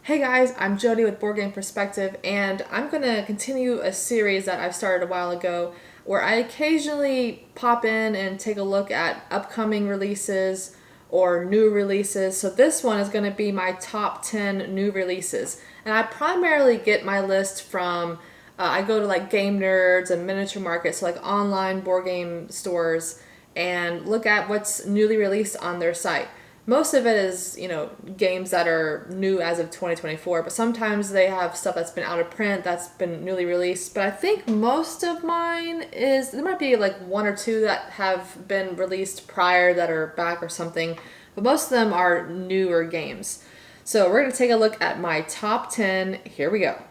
Hey guys, I'm Jody with Board Game Perspective, and I'm going to continue a series that I started a while ago where I occasionally pop in and take a look at upcoming releases or new releases. So this one is going to be my top 10 new releases. And I primarily get my list from, I go to like Game Nerds and Miniature Markets, so like online board game stores, and look at what's newly released on their site. Most of it is, games that are new as of 2024, but sometimes they have stuff that's been out of print that's been newly released. But I think most of mine is, there might be like one or two that have been released prior that are back or something, but most of them are newer games. So we're going to take a look at my top 10. Here we go.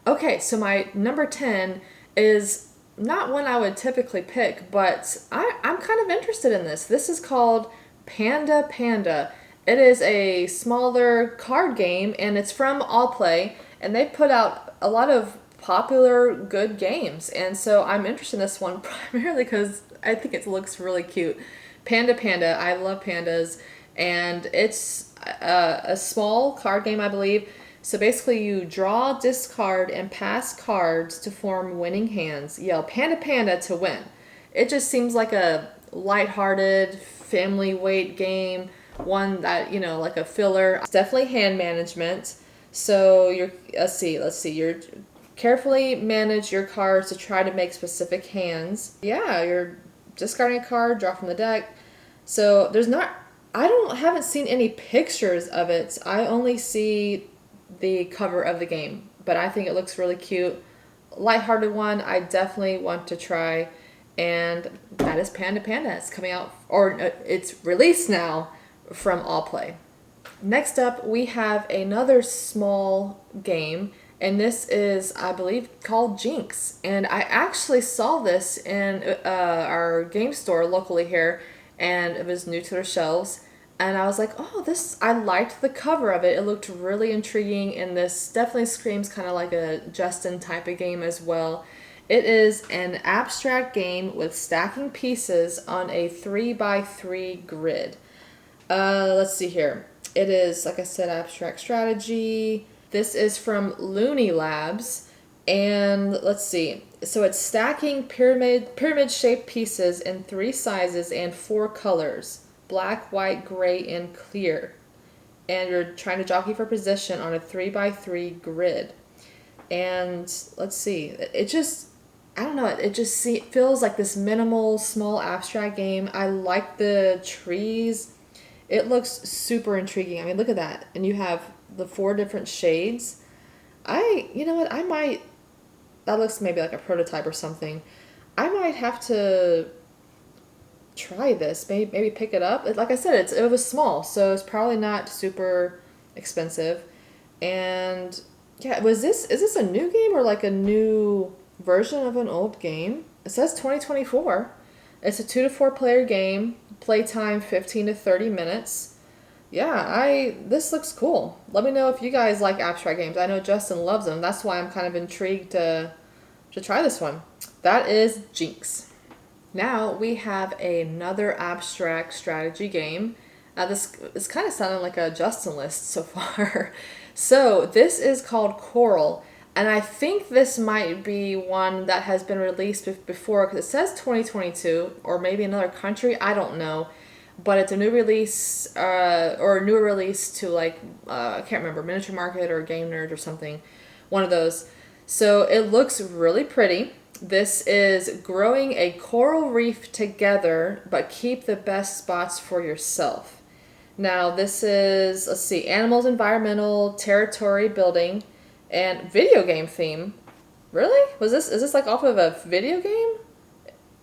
Okay, so my number 10 is not one I would typically pick, but I'm kind of interested in this. This is called Panda Panda. It is a smaller card game and it's from All Play, and they put out a lot of popular good games. And so I'm interested in this one primarily because I think it looks really cute. Panda Panda, I love pandas, and it's a small card game, I believe. So basically, you draw, discard, and pass cards to form winning hands. Yell Panda Panda to win. It just seems like a lighthearted, family weight game, one that, like a filler. It's definitely hand management. So let's see, you're carefully manage your cards to try to make specific hands. Yeah, you're discarding a card, draw from the deck. So haven't seen any pictures of it. I only see the cover of the game, but I think it looks really cute. Lighthearted one, I definitely want to try, and that is Panda Panda. It's coming out, or it's released now from All Play. Next up, we have another small game, and this is, I believe, called Jinx. And I actually saw this in our game store locally here, and it was new to their shelves. And I was like, oh, I liked the cover of it. It looked really intriguing, and this definitely screams kind of like a Justin type of game as well. It is an abstract game with stacking pieces on a 3x3 grid. Let's see here. It is, like I said, abstract strategy. This is from Looney Labs. And let's see. So it's stacking pyramid-shaped pieces in 3 sizes and 4 colors: black, white, gray, and clear. And you're trying to jockey for position on a 3x3 grid. And let's see. I don't know, feels like this minimal, small, abstract game. I like the trees. It looks super intriguing. I mean, look at that. And you have the 4 different shades. You know what, that looks maybe like a prototype or something. I might have to try this, maybe pick it up. Like I said, it was small, so it's probably not super expensive. And yeah, is this a new game or like a new version of an old game? It says 2024. It's a 2 to 4 player game, playtime 15 to 30 minutes. Yeah, this looks cool. Let me know if you guys like abstract games. I know Justin loves them. That's why I'm kind of intrigued to try this one. That is Jinx. Now we have another abstract strategy game. This is kind of sounding like a Justin list so far. So this is called Coral, and I think this might be one that has been released before, because it says 2022, or maybe another country, I don't know. But it's a new release, or a newer release to I can't remember, Miniature Market or Game Nerd or something. One of those. So it looks really pretty. This is growing a coral reef together, but keep the best spots for yourself. Now this is, let's see, animals, environmental, territory building, and video game theme. Really? Is this like off of a video game?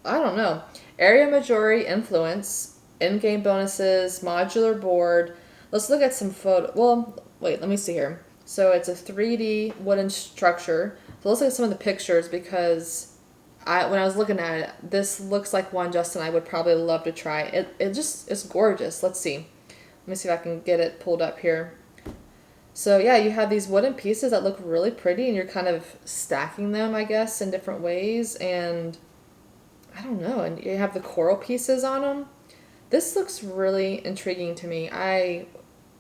I don't know. Area majority influence, in-game bonuses, modular board. Let's look at some photo. Well, wait, let me see here. So it's a 3D wooden structure. So let's look at some of the pictures, because when I was looking at it, this looks like one Justin I would probably love to try. It's gorgeous. Let's see. Let me see if I can get it pulled up here. So yeah, you have these wooden pieces that look really pretty, and you're kind of stacking them, I guess, in different ways. And I don't know, and you have the coral pieces on them. This looks really intriguing to me. I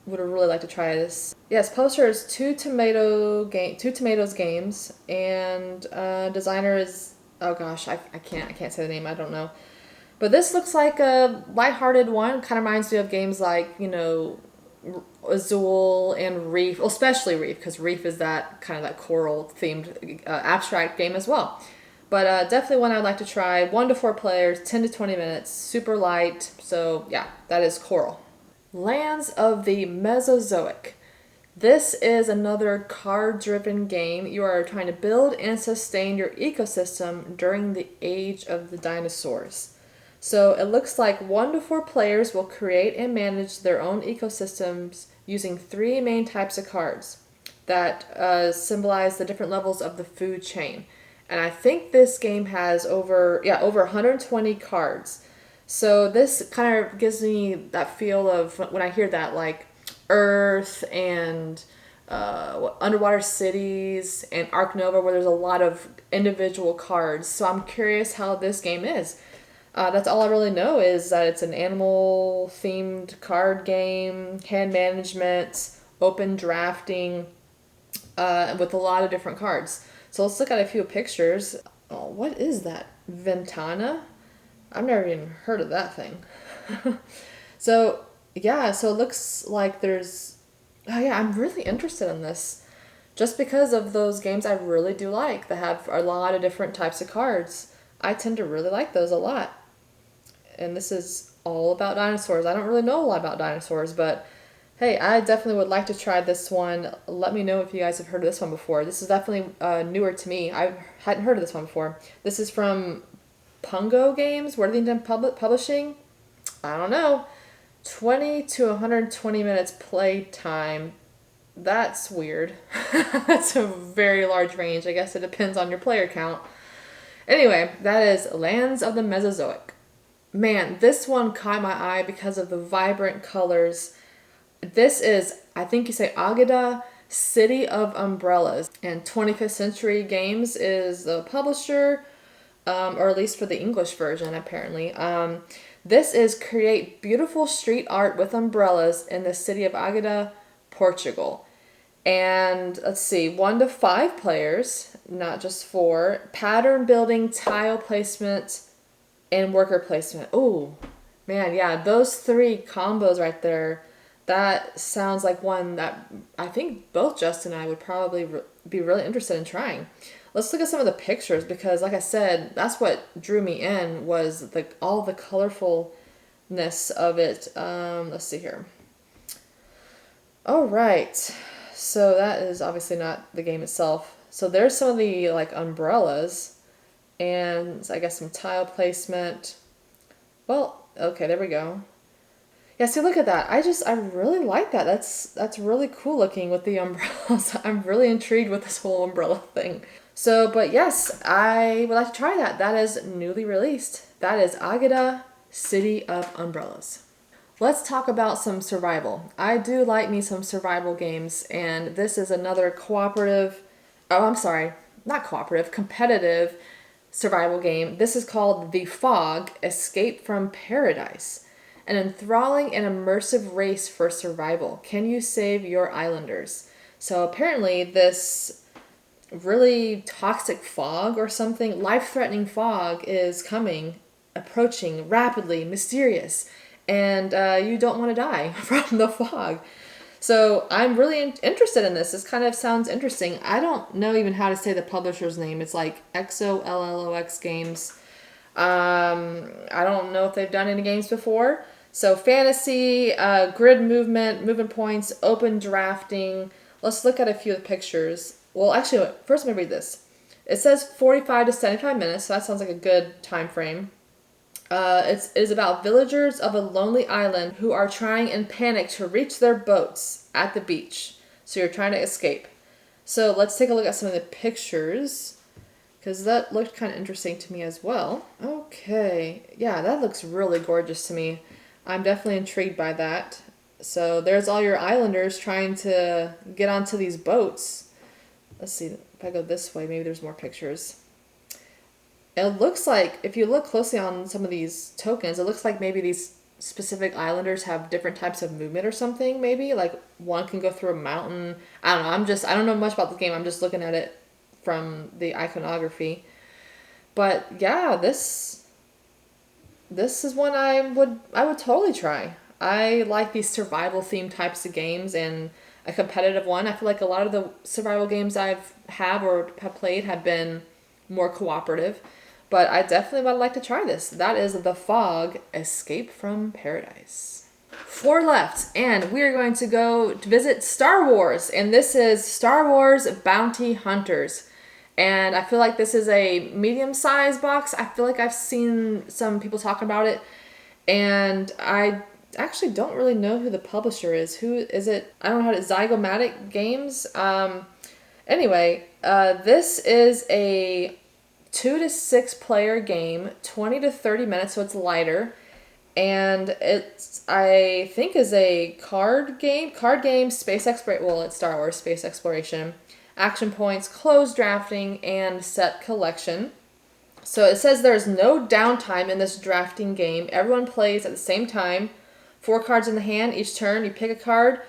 would really like to try this. Yes, poster is Two Tomatoes Games, and designer is, oh gosh, I can't say the name. I don't know. But this looks like a lighthearted one. Kind of reminds me of games like, Azul and Reef, well, especially Reef, because Reef is that kind of that coral themed abstract game as well. But definitely one I'd like to try. 1 to 4 players, 10 to 20 minutes, super light. So yeah, that is Coral. Lands of the Mesozoic. This is another card-driven game. You are trying to build and sustain your ecosystem during the age of the dinosaurs. So it looks like 1 to 4 players will create and manage their own ecosystems using 3 main types of cards that symbolize the different levels of the food chain. And I think this game has over 120 cards. So this kind of gives me that feel of when I hear that, like Earth and Underwater Cities and Ark Nova, where there's a lot of individual cards. So I'm curious how this game is. That's all I really know is that it's an animal themed card game, hand management, open drafting, with a lot of different cards. So let's look at a few pictures. Oh, what is that? Ventana? I've never even heard of that thing. So, yeah, so it looks like oh yeah, I'm really interested in this. Just because of those games I really do like that have a lot of different types of cards. I tend to really like those a lot. And this is all about dinosaurs. I don't really know a lot about dinosaurs, but hey, I definitely would like to try this one. Let me know if you guys have heard of this one before. This is definitely newer to me. I hadn't heard of this one before. This is from Pungo Games, Worthington Publishing. I don't know. 20 to 120 minutes play time. That's weird. That's a very large range. I guess it depends on your player count. Anyway, that is Lands of the Mesozoic. Man, this one caught my eye because of the vibrant colors. This is, I think you say Agada, City of Umbrellas. And 25th Century Games is the publisher, or at least for the English version, apparently. This is create beautiful street art with umbrellas in the city of Agada, Portugal. And let's see, 1 to 5 players, not just 4. Pattern building, tile placement, and worker placement. Oh, man, yeah, those 3 combos right there. That sounds like one that I think both Justin and I would probably be really interested in trying. Let's look at some of the pictures because, like I said, that's what drew me in was all the colorfulness of it. Let's see here. All right, so that is obviously not the game itself. So there's some of the like umbrellas, and I guess some tile placement. Well, okay, there we go. Yeah, see, look at that. I really like that. That's really cool looking with the umbrellas. I'm really intrigued with this whole umbrella thing. So, but yes, I would like to try that. That is newly released. That is Agada, City of Umbrellas. Let's talk about some survival. I do like me some survival games, and this is another competitive survival game. This is called The Fog, Escape from Paradise. An enthralling and immersive race for survival. Can you save your islanders? So apparently this really toxic fog or something, life-threatening fog is approaching rapidly, mysterious, and you don't want to die from the fog. So I'm really interested in this. This kind of sounds interesting. I don't know even how to say the publisher's name. It's like XOLLOX Games. I don't know if they've done any games before. So fantasy, grid movement points, open drafting. Let's look at a few of the pictures. Well, actually, first let me read this. It says 45 to 75 minutes, so that sounds like a good time frame. It is about villagers of a lonely island who are trying in panic to reach their boats at the beach. So you're trying to escape. So let's take a look at some of the pictures, because that looked kind of interesting to me as well. Okay, yeah, that looks really gorgeous to me. I'm definitely intrigued by that. So there's all your islanders trying to get onto these boats. Let's see, if I go this way, maybe there's more pictures. It looks like, if you look closely on some of these tokens, it looks like maybe these specific islanders have different types of movement or something, maybe. Like one can go through a mountain. I don't know. I don't know much about the game. I'm just looking at it from the iconography. But yeah, this is one I would totally try. I like these survival themed types of games and a competitive one. I feel like a lot of the survival games or have played have been more cooperative. But I definitely would like to try this. That is The Fog Escape from Paradise. Four left, and we are going to go to visit Star Wars, and this is Star Wars Bounty Hunters. And I feel like this is a medium-sized box. I feel like I've seen some people talking about it, and I actually don't really know who the publisher is. Who is it? I don't know how to... Zygomatic Games? Anyway, this is a 2 to 6 player game, 20 to 30 minutes, so it's lighter. And it's, I think, is a card game, space exploration. Well, it's Star Wars space exploration, action points, closed drafting, and set collection. So it says there's no downtime in this drafting game. Everyone plays at the same time. 4 cards in the hand each turn. You pick a card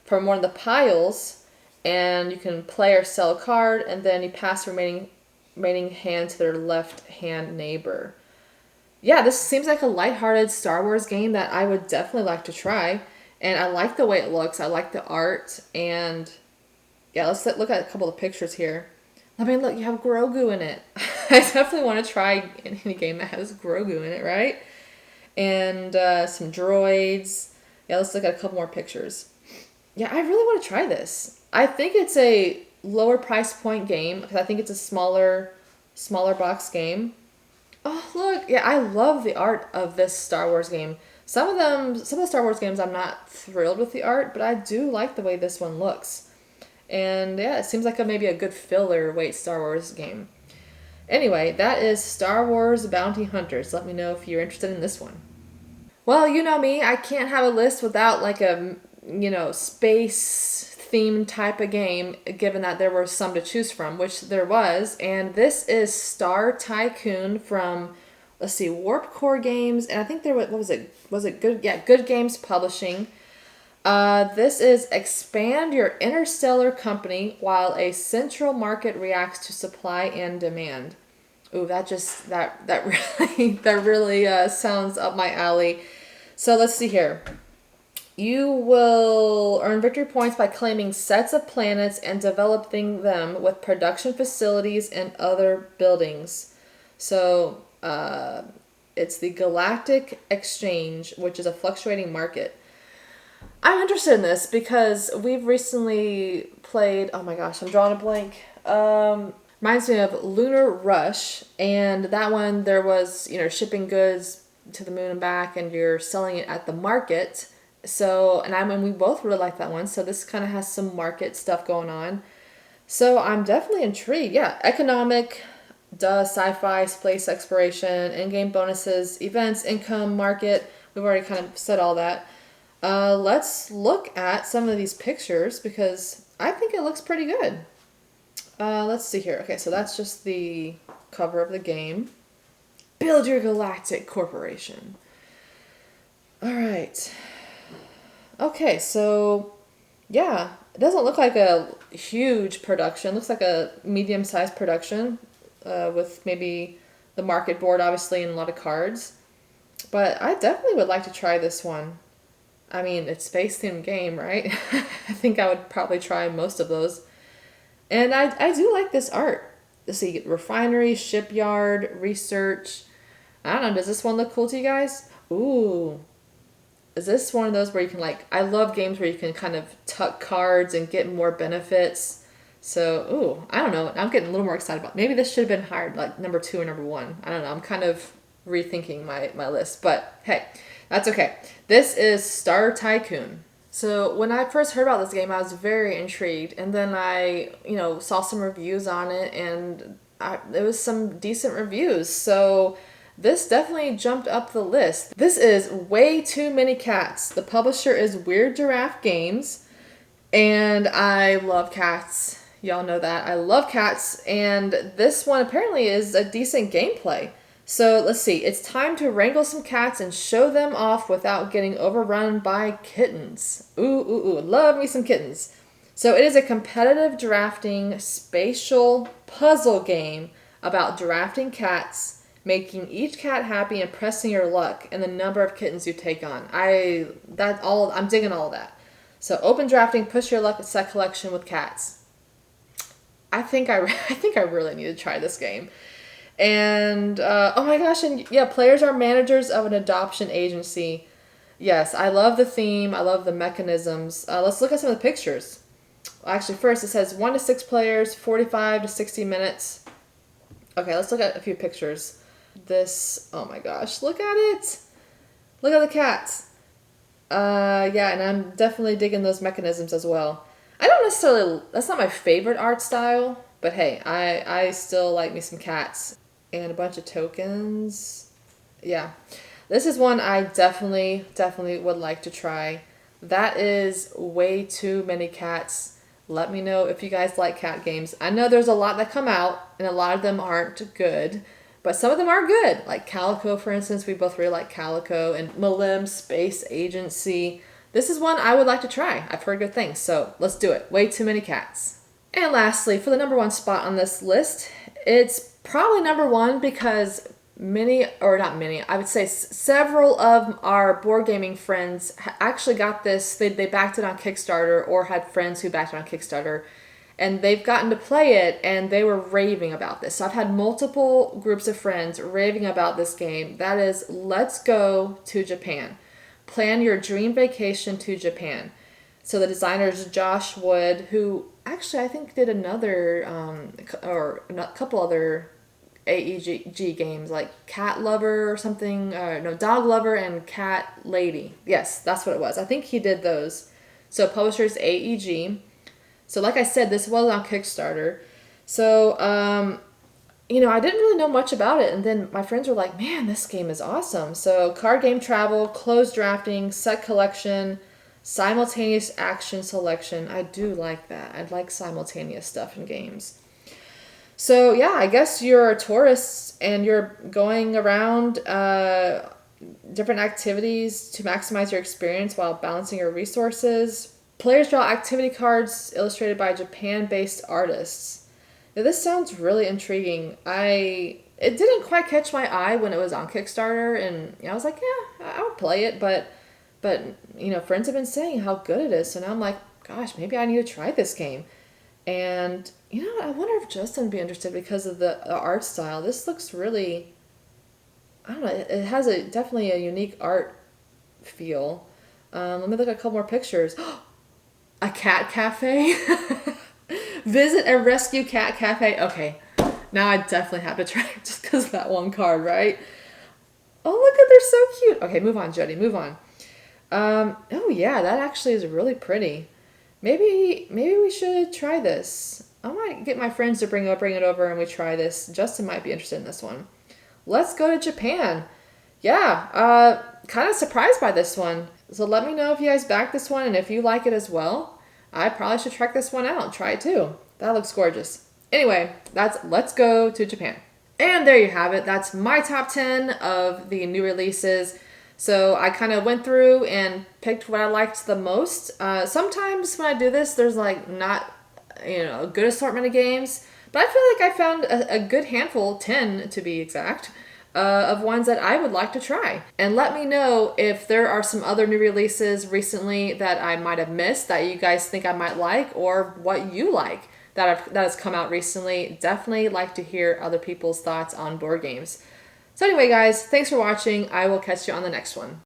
from one of the piles, and you can play or sell a card, and then you pass the remaining hand to their left hand neighbor. Yeah, this seems like a lighthearted Star Wars game that I would definitely like to try. And I like the way it looks. I like the art. And yeah, let's look at a couple of pictures here. I mean, look, you have Grogu in it. I definitely want to try any game that has Grogu in it, right? And some droids. Yeah, let's look at a couple more pictures. Yeah, I really want to try this. I think it's a lower price point game because I think it's a smaller box game. Oh, look. Yeah, I love the art of this Star Wars game. Some of the Star Wars games, I'm not thrilled with the art, but I do like the way this one looks. And yeah, it seems like maybe a good filler weight Star Wars game. Anyway, that is Star Wars Bounty Hunters. Let me know if you're interested in this one. Well, you know me. I can't have a list without like a, space themed type of game, given that there were some to choose from, which there was. And this is Star Tycoon from, let's see, Warp Core Games, and I think there was, what was it? Was it Good? Yeah, Good Games Publishing. This is expand your interstellar company while a central market reacts to supply and demand. Ooh, that really sounds up my alley. So let's see here. You will earn victory points by claiming sets of planets and developing them with production facilities and other buildings. So it's the Galactic Exchange, which is a fluctuating market. I'm interested in this because we've recently played, oh my gosh, I'm drawing a blank. Reminds me of Lunar Rush, and that one there was, shipping goods to the moon and back, and you're selling it at the market. So, and we both really like that one. So this kind of has some market stuff going on. So I'm definitely intrigued. Yeah, economic, sci-fi, space exploration, in-game bonuses, events, income, market. We've already kind of said all that. Let's look at some of these pictures because I think it looks pretty good. Let's see here. Okay, so that's just the cover of the game. Build your galactic corporation. All right. Okay, so yeah, it doesn't look like a huge production. It looks like a medium-sized production with maybe the market board, obviously, and a lot of cards. But I definitely would like to try this one. I mean, it's space-themed game, right? I think I would probably try most of those. And I do like this art. Let's see, refinery, shipyard, research. I don't know, does this one look cool to you guys? Ooh. Is this one of those where you can I love games where you can kind of tuck cards and get more benefits. So, ooh, I don't know. I'm getting a little more excited about it. Maybe this should have been higher, like number 2 or number 1. I don't know. I'm kind of rethinking my list. But hey, that's okay. This is Star Tycoon. So when I first heard about this game, I was very intrigued. And then I, saw some reviews on it, and it was some decent reviews. So this definitely jumped up the list. This is Way Too Many Cats. The publisher is Weird Giraffe Games, and I love cats. Y'all know that. I love cats, and this one apparently is a decent gameplay. So let's see. It's time to wrangle some cats and show them off without getting overrun by kittens. Ooh, ooh, ooh. Love me some kittens. So it is a competitive drafting spatial puzzle game about drafting cats, making each cat happy and pressing your luck and the number of kittens you take on. I'm digging all of that. So open drafting, push your luck at set collection with cats. I think I really need to try this game. And oh my gosh, and yeah, players are managers of an adoption agency. Yes, I love the theme. I love the mechanisms. Let's look at some of the pictures. Actually, first it says 1 to 6 players, 45 to 60 minutes. Okay, let's look at a few pictures. This, oh my gosh, look at it. Look at the cats. Yeah, and I'm definitely digging those mechanisms as well. I don't necessarily, that's not my favorite art style, but hey, I still like me some cats. And a bunch of tokens. Yeah. This is one I definitely would like to try. That is way too many cats. Let me know if you guys like cat games. I know there's a lot that come out, and a lot of them aren't good, but some of them are good. Like Calico, for instance. We both really like Calico, and Malim Space Agency. This is one I would like to try. I've heard good things, so let's do it. Way too many cats. And lastly, for the number 1 spot on this list, it's probably number 1 because I would say several of our board gaming friends actually got this. They backed it on Kickstarter or had friends who backed it on Kickstarter, and they've gotten to play it and they were raving about this. So I've had multiple groups of friends raving about this game. That is Let's Go to Japan. Plan your dream vacation to Japan. So the designer is Josh Wood, who actually I think did another or a couple other AEG games like Cat Lover or something. No, Dog Lover and Cat Lady. Yes, that's what it was. I think he did those. So publisher's AEG. So like I said, this was on Kickstarter. So I didn't really know much about it, and then my friends were like, "Man, this game is awesome." So card game travel, closed drafting, set collection, simultaneous action selection. I do like that. I like simultaneous stuff in games. So yeah, I guess you're a tourist and you're going around different activities to maximize your experience while balancing your resources. Players draw activity cards illustrated by Japan-based artists. Now, this sounds really intriguing. It didn't quite catch my eye when it was on Kickstarter, and I was like, yeah, I would play it, but friends have been saying how good it is, so now I'm like, gosh, maybe I need to try this game. And I wonder if Justin would be interested because of the art style. This looks really, I don't know, it has definitely a unique art feel. Let me look at a couple more pictures. A cat cafe? Visit a rescue cat cafe. Okay, now I definitely have to try it just because of that one card, right? Oh, look at, they're so cute. Okay, move on, Jody, move on. Oh yeah, that actually is really pretty. Maybe we should try this. I might get my friends to bring it over and we try this. Justin might be interested in this one. Let's go to Japan. Yeah, kind of surprised by this one. So let me know if you guys back this one and if you like it as well. I probably should check this one out. Try it too. That looks gorgeous. Anyway, that's Let's Go to Japan. And there you have it. That's my top 10 of the new releases. So I kind of went through and picked what I liked the most. Sometimes when I do this, there's like not, a good assortment of games. But I feel like I found a good handful, 10 to be exact, of ones that I would like to try. And let me know if there are some other new releases recently that I might have missed that you guys think I might like, or what you like that has come out recently. Definitely like to hear other people's thoughts on board games. So anyway, guys, thanks for watching. I will catch you on the next one.